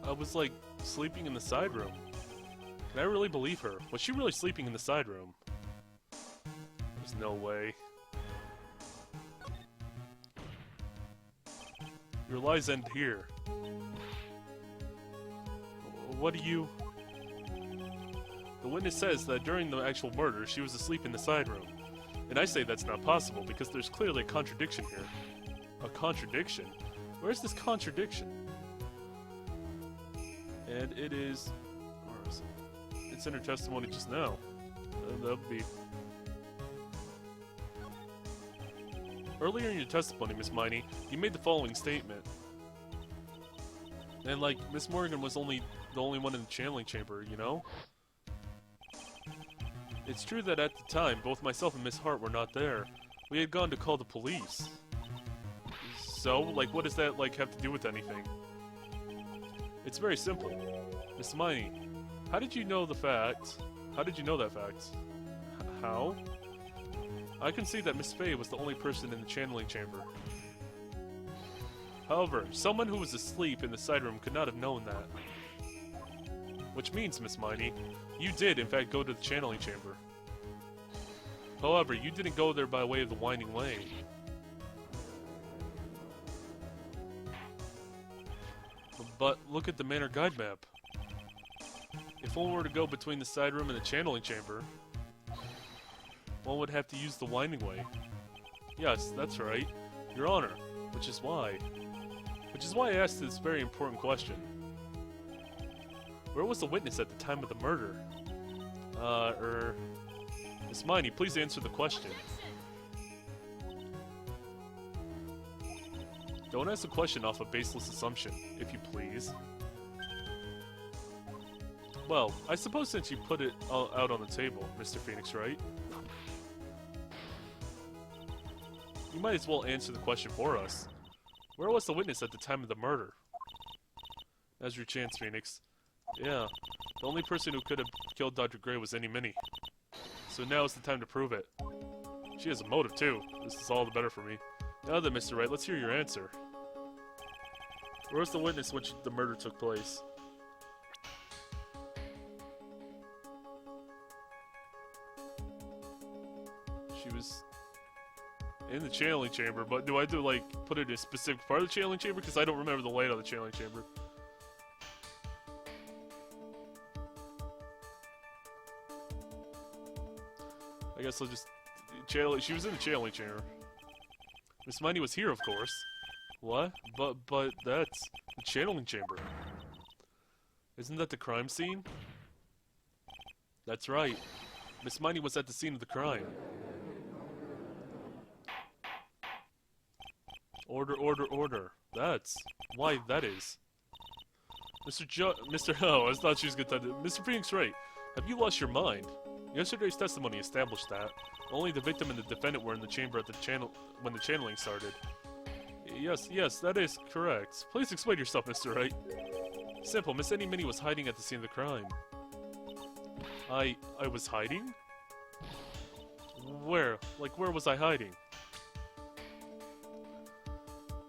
I was, like, sleeping in the side room. Can I really believe her? Was she really sleeping in the side room? There's no way. Your lies end here. What do you... The witness says that during the actual murder, she was asleep in the side room. And I say that's not possible, because there's clearly a contradiction here. A contradiction? Where's this contradiction? And it is... Where is it? It's in her testimony just now. That would be... Earlier in your testimony, Miss Miney, you made the following statement. And, like, Miss Morgan was the only one in the channeling chamber, you know? It's true that at the time, both myself and Miss Hart were not there. We had gone to call the police. So, like, what does that, like, have to do with anything? It's very simple. Miss Miney, how did you know the fact? How did you know that fact? How? I can see that Miss Fay was the only person in the channeling chamber. However, someone who was asleep in the side room could not have known that. Which means, Miss Miney, you did, in fact, go to the channeling chamber. However, you didn't go there by way of the Winding Way. But look at the Manor Guide map. If one were to go between the side room and the channeling chamber, one would have to use the Winding Way. Yes, that's right, Your Honor, which is why I asked this very important question. Where was the witness at the time of the murder? Miss Miney, please answer the question. Don't ask the question off a baseless assumption, if you please. Well, I suppose since you put it all out on the table, Mr. Phoenix, Wright? You might as well answer the question for us. Where was the witness at the time of the murder? Now's your chance, Phoenix. Yeah, the only person who could have killed Dr. Gray was Any Minnie. So now is the time to prove it. She has a motive, too. This is all the better for me. Now then, Mr. Wright, let's hear your answer. Where was the witness when the murder took place? She was in the channeling chamber, but do I have to, like, put it in a specific part of the channeling chamber? Because I don't remember the layout of the channeling chamber. I guess I'll just... She was in the channeling chamber. Miss Miney was here, of course. What? But that's the channeling chamber. Isn't that the crime scene? That's right. Miss Miney was at the scene of the crime. Order, order, order. That's why that is. Oh, I thought she was gonna tell Mr. Phoenix Wright, have you lost your mind? Yesterday's testimony established that only the victim and the defendant were in the chamber at when the channeling started. Yes, that is correct. Please explain yourself, Mr. Wright. Simple. Miss Any Minnie was hiding at the scene of the crime. I was hiding? Where? Like, where was I hiding?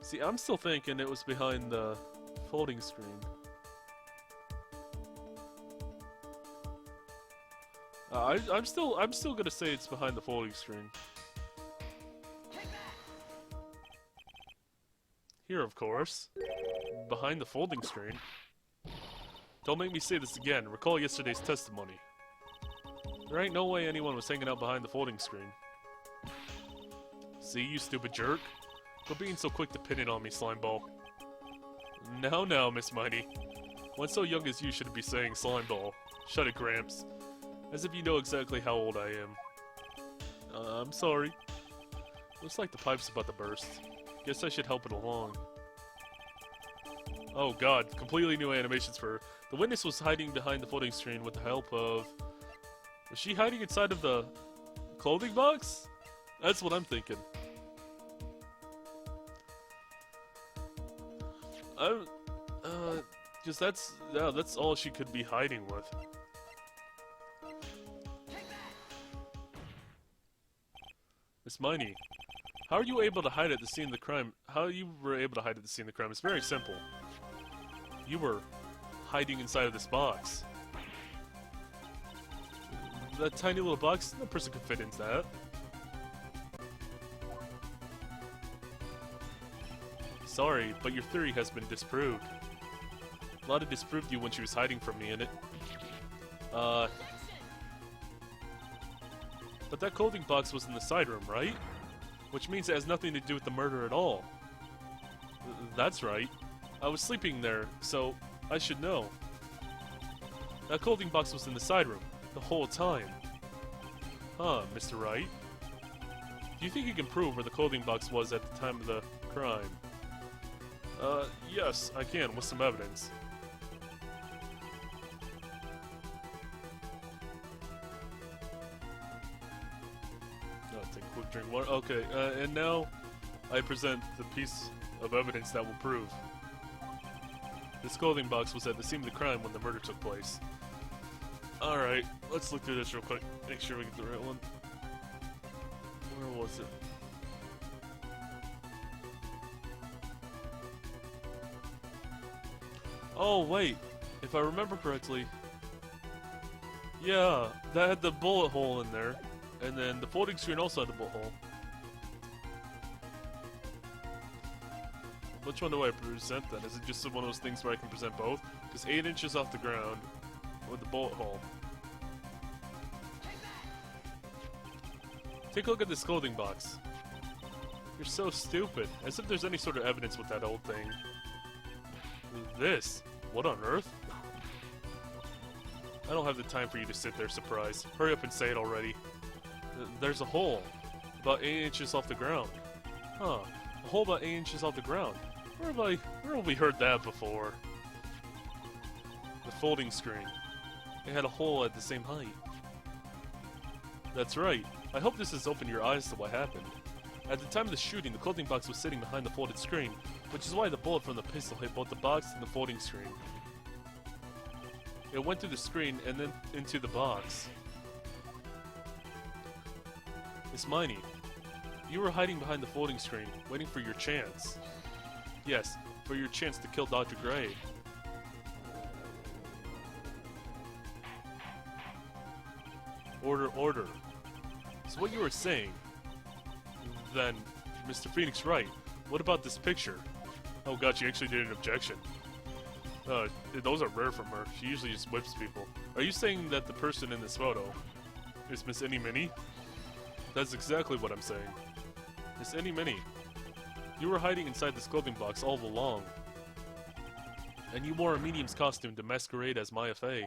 See, I'm still thinking it was behind the folding screen. I'm still gonna say it's behind the folding screen. Here, of course. Behind the folding screen. Don't make me say this again. Recall yesterday's testimony. There ain't no way anyone was hanging out behind the folding screen. See, you stupid jerk? Quit being so quick to pin it on me, slimeball. Now, Miss Miney. One so young as you shouldn't be saying slimeball. Shut it, Gramps. As if you know exactly how old I am. I'm sorry. Looks like the pipe's about to burst. Guess I should help it along. Oh god, completely new animations for her. The witness was hiding behind the folding screen with the help of... Was she hiding inside of the clothing box? That's what I'm thinking. Because that's all she could be hiding with. Miss Miney, how are you able to hide at the scene of the crime? How you were able to hide at the scene of the crime is very simple. You were hiding inside of this box. That tiny little box, no person could fit into that. Sorry, but your theory has been disproved. Lotta disproved you when she was hiding from me in it. But that clothing box was in the side room, right? Which means it has nothing to do with the murder at all. That's right. I was sleeping there, so I should know. That clothing box was in the side room the whole time. Huh, Mr. Wright? Do you think you can prove where the clothing box was at the time of the crime? Yes, I can, with some evidence. I'll take a quick drink of water. Okay, and now I present the piece of evidence that will prove. This clothing box was at the scene of the crime when the murder took place. Alright, let's look through this real quick. Make sure we get the right one. Where was it? Oh, wait. If I remember correctly... Yeah, that had the bullet hole in there. And then the folding screen also had the bullet hole. Which one do I present then? Is it just one of those things where I can present both? Because 8 inches off the ground with the bullet hole. Take a look at this clothing box. You're so stupid. As if there's any sort of evidence with that old thing. This? What on earth? I don't have the time for you to sit there surprised. Hurry up and say it already. There's a hole. About 8 inches off the ground. Huh. A hole about 8 inches off the ground. Where have we heard that before? The folding screen. It had a hole at the same height. That's right. I hope this has opened your eyes to what happened. At the time of the shooting, the clothing box was sitting behind the folded screen, which is why the bullet from the pistol hit both the box and the folding screen. It went through the screen and then into the box. Miss Miney, you were hiding behind the folding screen, waiting for your chance. Yes, for your chance to kill Dr. Gray. Order, order. So what you were saying, then, Mr. Phoenix Wright, what about this picture? Oh god, she actually did an objection. Those are rare from her. She usually just whips people. Are you saying that the person in this photo is Miss Any Minnie? That's exactly what I'm saying. Miss Any Minnie, you were hiding inside this clothing box all along. And you wore a medium's costume to masquerade as Maya Fey.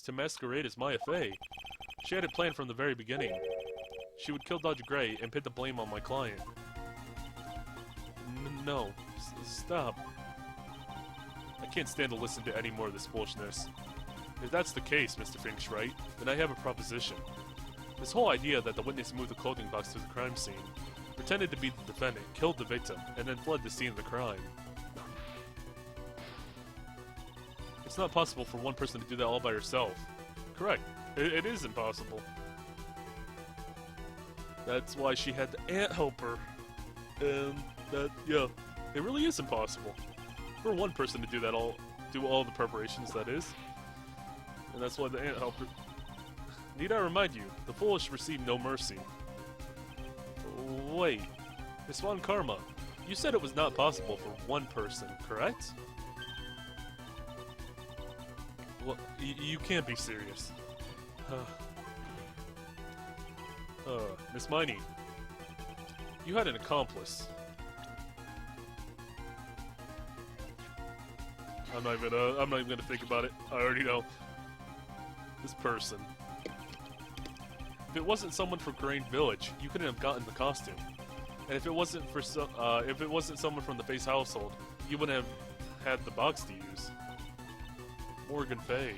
To masquerade as Maya Fey? She had it planned from the very beginning. She would kill Dr. Gray and put the blame on my client. No. Stop. I can't stand to listen to any more of this foolishness. If that's the case, Mr. Phoenix Wright, then I have a proposition. This whole idea that the witness moved the clothing box to the crime scene, pretended to be the defendant, killed the victim, and then fled the scene of the crime. It's not possible for one person to do that all by herself. Correct. It is impossible. That's why she had the ant help her. And that, yeah, it really is impossible. For one person to do that do all the preparations, that is. And that's why the ant helped her. Need I remind you, the foolish receive no mercy. Wait, Miss Von Karma, you said it was not possible for one person, correct? Well, you can't be serious. Miss Miney, you had an accomplice. I'm not even gonna think about it. I already know. This person. If it wasn't someone from Crane Village, you couldn't have gotten the costume. And if it wasn't someone from the Face household, you wouldn't have had the box to use. Morgan Fay.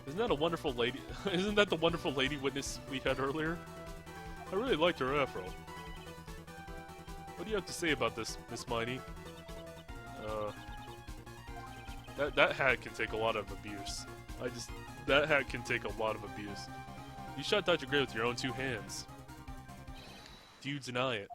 Isn't that a wonderful lady? Isn't that the wonderful lady witness we had earlier? I really liked her afro. What do you have to say about this, Miss Miney? That hat can take a lot of abuse. That hat can take a lot of abuse. You shot Dr. Gray with your own 2 hands. Do you deny it?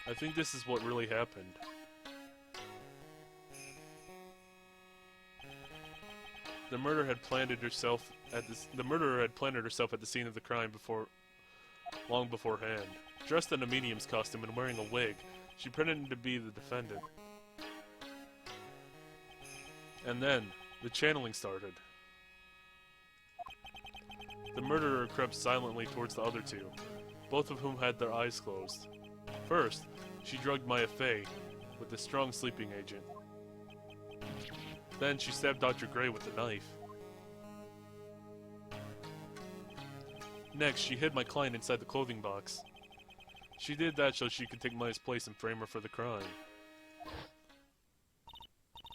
I think this is what really happened. The murderer had planted herself at the scene of the crime long beforehand. Dressed in a medium's costume and wearing a wig, she pretended to be the defendant. And then, the channeling started. The murderer crept silently towards the other two, both of whom had their eyes closed. First, she drugged Maya Fey with a strong sleeping agent. Then she stabbed Dr. Gray with a knife. Next, she hid my client inside the clothing box. She did that so she could take Maya's place and frame her for the crime.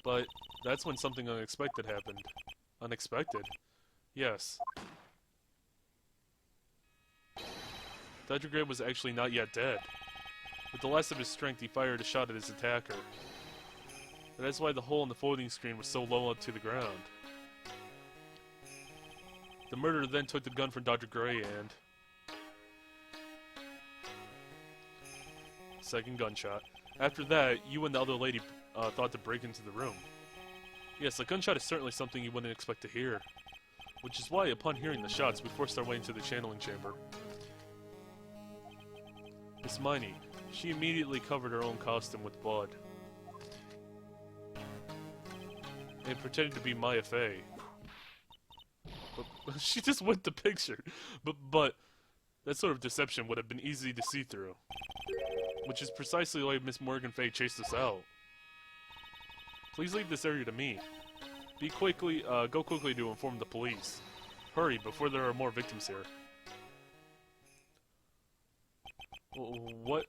But that's when something unexpected happened. Unexpected? Yes. Dr. Gray was actually not yet dead. With the last of his strength, he fired a shot at his attacker. That's why the hole in the folding screen was so low to the ground. The murderer then took the gun from Dr. Gray and... Second gunshot. After that, you and the other lady thought to break into the room. Yes, a gunshot is certainly something you wouldn't expect to hear. Which is why, upon hearing the shots, we forced our way into the channeling chamber. Miss Miney, she immediately covered her own costume with blood. And pretended to be Maya Fey. But she just went the picture. But that sort of deception would have been easy to see through. Which is precisely why Miss Morgan Fey chased us out. Please leave this area to me. Go quickly to inform the police. Hurry, before there are more victims here. What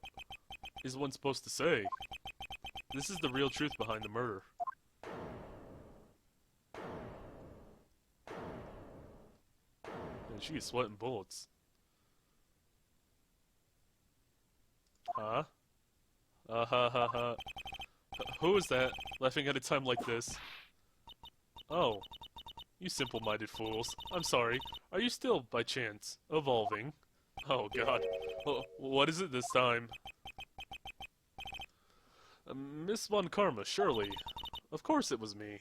is one supposed to say? This is the real truth behind the murder. And she is sweating bullets. Huh? Ha ha ha. Who is that, laughing at a time like this? Oh, you simple-minded fools. I'm sorry. Are you still, by chance, evolving? Oh god. What is it this time? Miss Von Karma, surely. Of course it was me.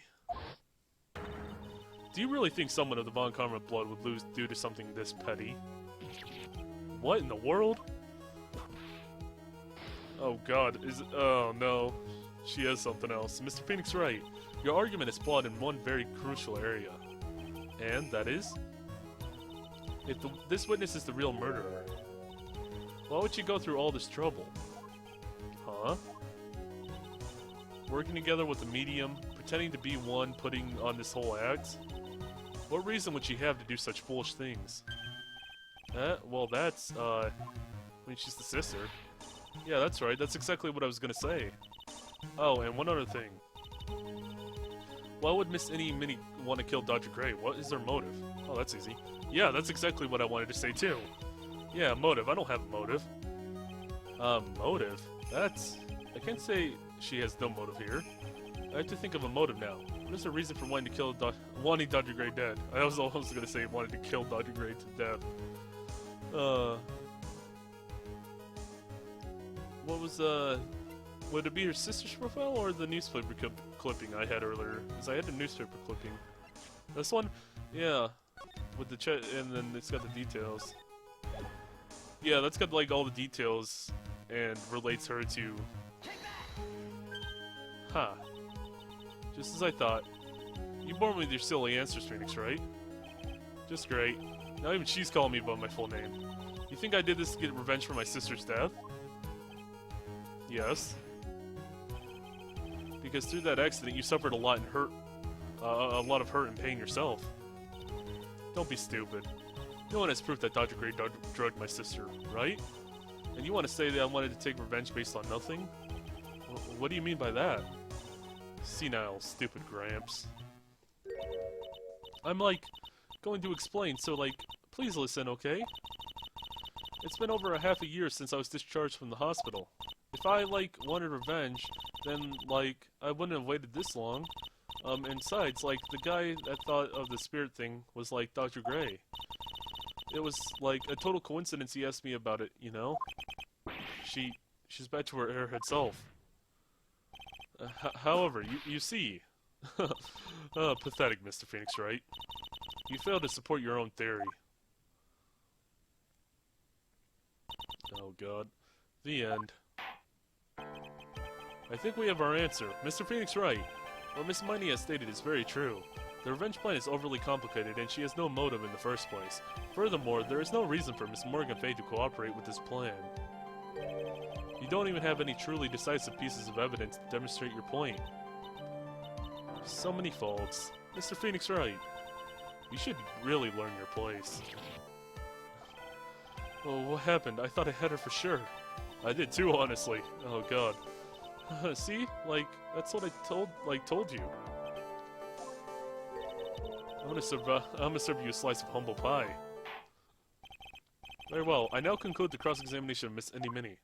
Do you really think someone of the Von Karma blood would lose due to something this petty? What in the world? Oh god, oh no. She has something else. Mr. Phoenix Wright, your argument is flawed in one very crucial area. And that is? If this witness is the real murderer, why would she go through all this trouble? Huh? Working together with a medium, pretending to be one, putting on this whole act? What reason would she have to do such foolish things? Well that's, I mean, she's the sister. Yeah, that's right, that's exactly what I was gonna say. Oh, and one other thing. Why would Miss Minnie want to kill Dr. Gray? What is their motive? Oh, that's easy. Yeah, that's exactly what I wanted to say too. Yeah, motive. I don't have a motive. Motive? I can't say she has no motive here. I have to think of a motive now. What is her reason for wanting to kill wanting Dr. Gray dead? I was almost gonna say wanted to kill Dr. Gray to death. What was, would it be her sister's profile or the newspaper clipping I had earlier? Because I had a newspaper clipping. This one? Yeah. With the chat, and then it's got the details. Yeah, that's got like all the details and relates her to... Huh. Just as I thought. You born with your silly answers, Phoenix, right? Just great. Now even she's calling me by my full name. You think I did this to get revenge for my sister's death? Yes. Because through that accident, you suffered a lot of hurt and pain yourself. Don't be stupid. No one has proof that Dr. Gray drugged my sister, right? And you want to say that I wanted to take revenge based on nothing? What do you mean by that? Senile, stupid Gramps. I'm, like, going to explain, so, like, please listen, okay? It's been over a half a year since I was discharged from the hospital. If I, like, wanted revenge, then, like, I wouldn't have waited this long. And besides, like, the guy that thought of the spirit thing was, like, Dr. Gray. It was, like, a total coincidence he asked me about it, you know? She's back to her airhead self. However, you see... pathetic, Mr. Phoenix, Wright? You failed to support your own theory. Oh god. The end. I think we have our answer. Mr. Phoenix, Wright. What Miss Miney has stated is very true. The revenge plan is overly complicated, and she has no motive in the first place. Furthermore, there is no reason for Miss Morgan Fay to cooperate with this plan. You don't even have any truly decisive pieces of evidence to demonstrate your point. So many faults. Mr. Phoenix, Wright. You should really learn your place. Oh, what happened? I thought I had her for sure. I did too, honestly. Oh god. See? Like, that's what I told you. I'm gonna serve you a slice of humble pie. Very well. I now conclude the cross-examination of Miss Indy Minnie.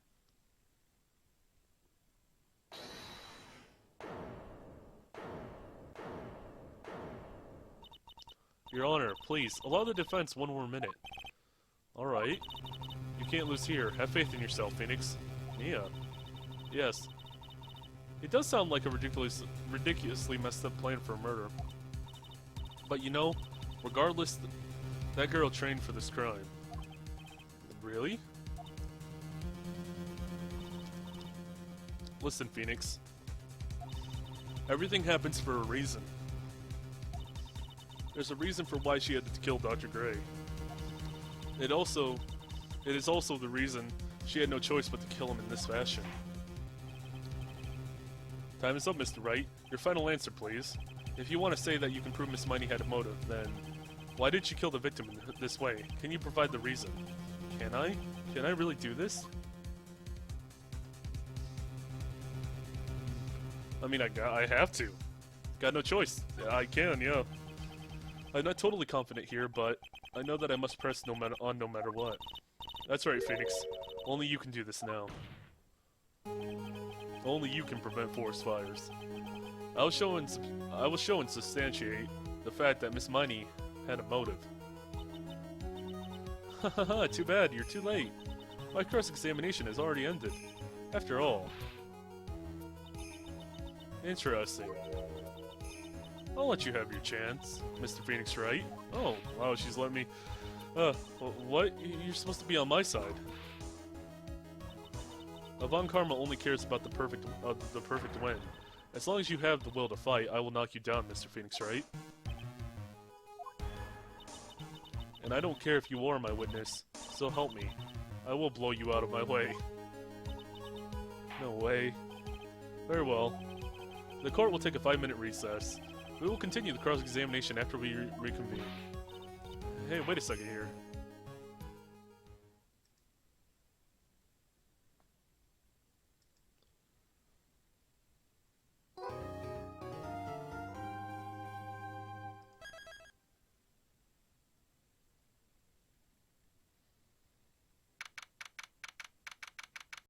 Your Honor, please, allow the defense one more minute. Alright. You can't lose here. Have faith in yourself, Phoenix. Mia. Yes. It does sound like a ridiculously messed up plan for a murder. But you know, regardless, that girl trained for this crime. Really? Listen, Phoenix. Everything happens for a reason. There's a reason for why she had to kill Dr. Gray. It is also the reason she had no choice but to kill him in this fashion. Time is up, Mr. Wright. Your final answer, please. If you want to say that you can prove Miss Miney had a motive, then why did she kill the victim in this way? Can you provide the reason? Can I? Can I really do this? I mean, I have to. Got no choice. Yeah, I can, yeah. I'm not totally confident here, but I know that I must press no matter what. That's right, Phoenix. Only you can do this now. Only you can prevent forest fires. I will show and substantiate the fact that Miss Miney had a motive. Hahaha, too bad, you're too late. My cross-examination has already ended. After all. Interesting. I'll let you have your chance, Mr. Phoenix Wright. Oh, wow, she's letting me... what? You're supposed to be on my side. Von Karma only cares about the perfect win. As long as you have the will to fight, I will knock you down, Mr. Phoenix Wright. And I don't care if you are my witness, so help me. I will blow you out of my way. No way. Very well. The court will take a 5-minute recess. We will continue the cross-examination after we reconvene. Hey, wait a second here.